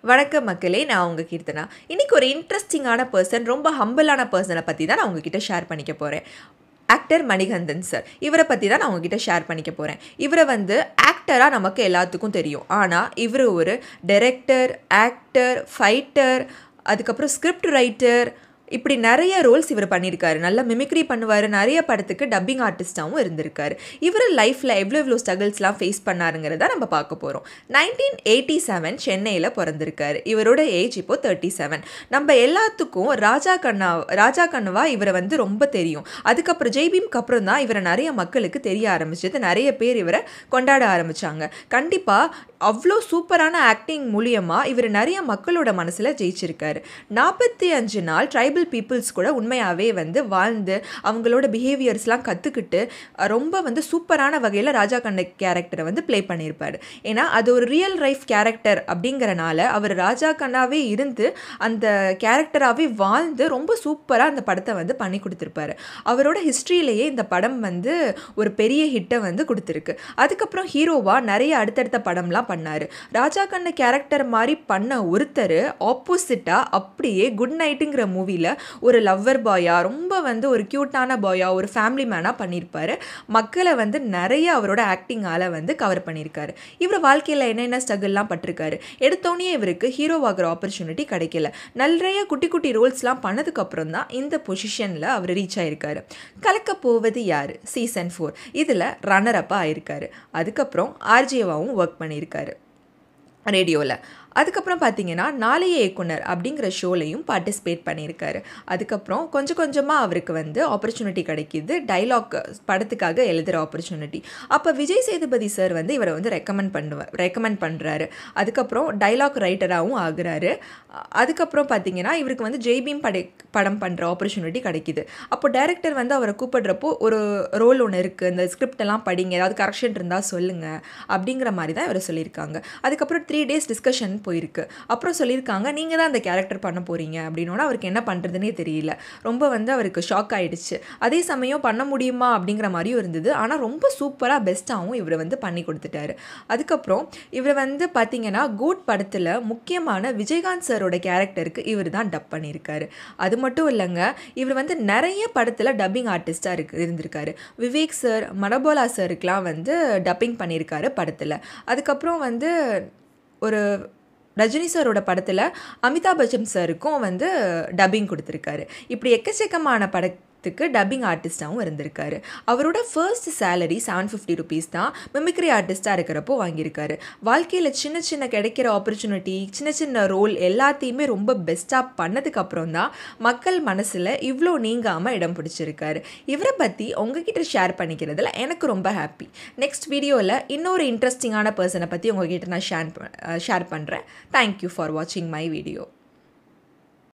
வணக்கம் மக்களே, நான் உங்க கீர்த்தனா. இன்னைக்கு ஒரு இன்ட்ரெஸ்டிங்கான பர்சன், ரொம்ப ஹம்பிளான பர்சனை பற்றி தான் நான் உங்ககிட்ட ஷேர் பண்ணிக்க போகிறேன். ஆக்டர் மணிகண்டன் சார், இவரை பற்றி தான் நான் உங்ககிட்ட ஷேர் பண்ணிக்க போகிறேன். இவரை ஆக்டராக நமக்கு எல்லாத்துக்கும் தெரியும். ஆனால் இவர் ஒரு டைரக்டர், ஆக்டர், ஃபைட்டர், அதுக்கப்புறம் ஸ்கிரிப்ட் ரைட்டர், இப்படி நிறைய ரோல்ஸ் இவர் பண்ணியிருக்காரு. நல்லா மிமிக்ரி பண்ணுவார். நிறைய படத்துக்கு டப்பிங் ஆர்டிஸ்டாகவும் இருந்திருக்காரு. இவர் லைஃப்பில் எவ்வளோ ஸ்ட்ரகிள்ஸ்லாம் ஃபேஸ் பண்ணாருங்கிறத நம்ம பார்க்க போகிறோம். 1987 சென்னையில் பிறந்திருக்காரு. இவரோட ஏஜ் இப்போது 37. நம்ம எல்லாத்துக்கும் ராஜா கண்ணவா இவரை ரொம்ப தெரியும். அதுக்கப்புறம் ஜெய்பீம்க்கு அப்புறம் தான் இவரை நிறைய மக்களுக்கு தெரிய ஆரம்பிச்சது. நிறைய பேர் இவரை கொண்டாட ஆரம்பித்தாங்க. கண்டிப்பாக அவ்வளோ சூப்பரான ஆக்டிங் மூலியமாக இவர் நிறைய மக்களோட மனசில் ஜெயிச்சிருக்காரு. 45 நாள் ட்ரைபல் பீப்புள்ஸ் கூட உண்மையாகவே வாழ்ந்து அவங்களோட பிஹேவியர்ஸ்லாம் கற்றுக்கிட்டு ரொம்ப சூப்பரான வகையில் ராஜா கண்ண கேரக்டரை ப்ளே பண்ணியிருப்பார். ஏன்னா அது ஒரு ரியல் லைஃப் கேரக்டர் அப்படிங்கிறனால அவர் ராஜா கண்ணாவே இருந்து அந்த கேரக்டராகவே வாழ்ந்து ரொம்ப சூப்பராக அந்த படத்தை பண்ணி கொடுத்துருப்பாரு. அவரோட ஹிஸ்ட்ரியிலேயே இந்த படம் ஒரு பெரிய ஹிட்டை கொடுத்துருக்கு. அதுக்கப்புறம் ஹீரோவாக நிறைய அடுத்தடுத்த படம்லாம் பண்ணார். ராஜா கண்ண கேரக்டர் மாதிரி பண்ண ஒருத்தர் ஆப்போசிட்டாக அப்படியே குட் நைட்டுங்கிற மூவியில் ஒரு லவ்வர் பாயா, ரொம்ப ஒரு க்யூட்டான பாயா, ஒரு ஃபேமிலி மேனாக பண்ணியிருப்பார். மக்களை நிறைய அவரோட ஆக்டிங்கால் கவர் பண்ணியிருக்காரு. இவர் வாழ்க்கையில் என்னென்ன ஸ்ட்ரகிள்லாம் பட்டிருக்காரு. எடுத்தோடனே இவருக்கு ஹீரோவாகிற ஆப்பர்ச்சுனிட்டி கிடைக்கல. நிறைய குட்டி குட்டி ரோல்ஸ்லாம் பண்ணதுக்கப்புறம் தான் இந்த பொசிஷனில் அவர் ரீச் ஆகிருக்காரு. கலக்க போவது யார் சீசன் 4 இதில் ரன்னரப்பாக ஆயிருக்காரு. அதுக்கப்புறம் ஆர்ஜேவாவும் ஒர்க் பண்ணியிருக்காரு ரேடியோவில். அதுக்கப்புறம் பார்த்தீங்கன்னா நாளைய இயக்குனர் அப்படிங்கிற ஷோலையும் பார்ட்டிசிபேட் பண்ணியிருக்காரு. அதுக்கப்புறம் கொஞ்சம் கொஞ்சமாக அவருக்கு ஆப்பர்ச்சுனிட்டி கிடைக்கிது. டைலாக் படத்துக்காக எழுதுகிற ஆப்பர்ச்சுனிட்டி. அப்போ விஜய் சேதுபதி சார் இவரை ரெக்கமெண்ட் பண்ணுறாரு. அதுக்கப்புறம் டைலாக் ரைட்டராகவும் ஆகுறாரு. அதுக்கப்புறம் பார்த்தீங்கன்னா இவருக்கு ஜெய்பீம் படம் பண்ணுற ஆப்பர்ச்சுனிட்டி கிடைக்கிது. அப்போ டைரக்டர் அவரை கூப்பிடுறப்போ ஒரு ரோல் ஒன்று இருக்குது, இந்த ஸ்கிரிப்டெல்லாம் படிங்க, ஏதாவது கரெக்ஷன் இருந்தால் சொல்லுங்கள் அப்படிங்கிற மாதிரி தான் இவர் சொல்லியிருக்காங்க. அதுக்கப்புறம் 3 days டிஸ்கஷன் போயிருக்கு. அப்புறம் சொல்லியிருக்காங்க, நீங்கள் தான் அந்த கேரக்டர் பண்ண போகிறீங்க அப்படின்னோன்னா அவருக்கு என்ன பண்ணுறதுனே தெரியல. ரொம்ப அவருக்கு ஷாக் ஆகிடுச்சு. அதே சமயம் பண்ண முடியுமா அப்படிங்கிற மாதிரியும் இருந்தது. ஆனால் ரொம்ப சூப்பராக பெஸ்ட்டாகவும் இவர் பண்ணி கொடுத்துட்டாரு. அதுக்கப்புறம் இவர் பார்த்தீங்கன்னா கோட் படத்தில் முக்கியமான விஜயகாந்த் சாரோட கேரக்டருக்கு இவர் தான் டப் பண்ணியிருக்காரு. அது மட்டும் இல்லைங்க, இவர் நிறைய படத்தில் டப்பிங் ஆர்டிஸ்டாக இருந்திருக்காரு. விவேக் சார், மனபோலா சாருக்கெலாம் டப்பிங் பண்ணியிருக்காரு படத்தில். அதுக்கப்புறம் ஒரு ரஜினி சாரோட படத்தில் அமிதாப் பச்சன் சாருக்கும் டப்பிங் கொடுத்துருக்காரு. இப்படி எக்கச்சக்கமான படத்துக்கு டப்பிங் ஆர்டிஸ்டாகவும் இருந்திருக்காரு. அவரோட ஃபர்ஸ்ட் சேலரி 750 rupees தான் மிமிக்ரி ஆர்டிஸ்டாக இருக்கிறப்போ வாங்கியிருக்காரு. வாழ்க்கையில் சின்ன சின்ன கிடைக்கிற ஆப்பர்ச்சுனிட்டி, சின்ன சின்ன ரோல் எல்லாத்தையுமே ரொம்ப பெஸ்ட்டாக பண்ணதுக்கப்புறம் தான் மக்கள் மனசில் இவ்வளோ நீங்காமல் இடம் பிடிச்சிருக்காரு. இவரை பற்றி உங்ககிட்ட ஷேர் பண்ணிக்கிறதுல எனக்கு ரொம்ப ஹாப்பி. நெக்ஸ்ட் வீடியோவில் இன்னொரு இன்ட்ரெஸ்டிங்கான பர்சனை பற்றி உங்ககிட்ட நான் ஷேர் பண்ணுறேன். தேங்க்யூ ஃபார் வாட்சிங் மை வீடியோ.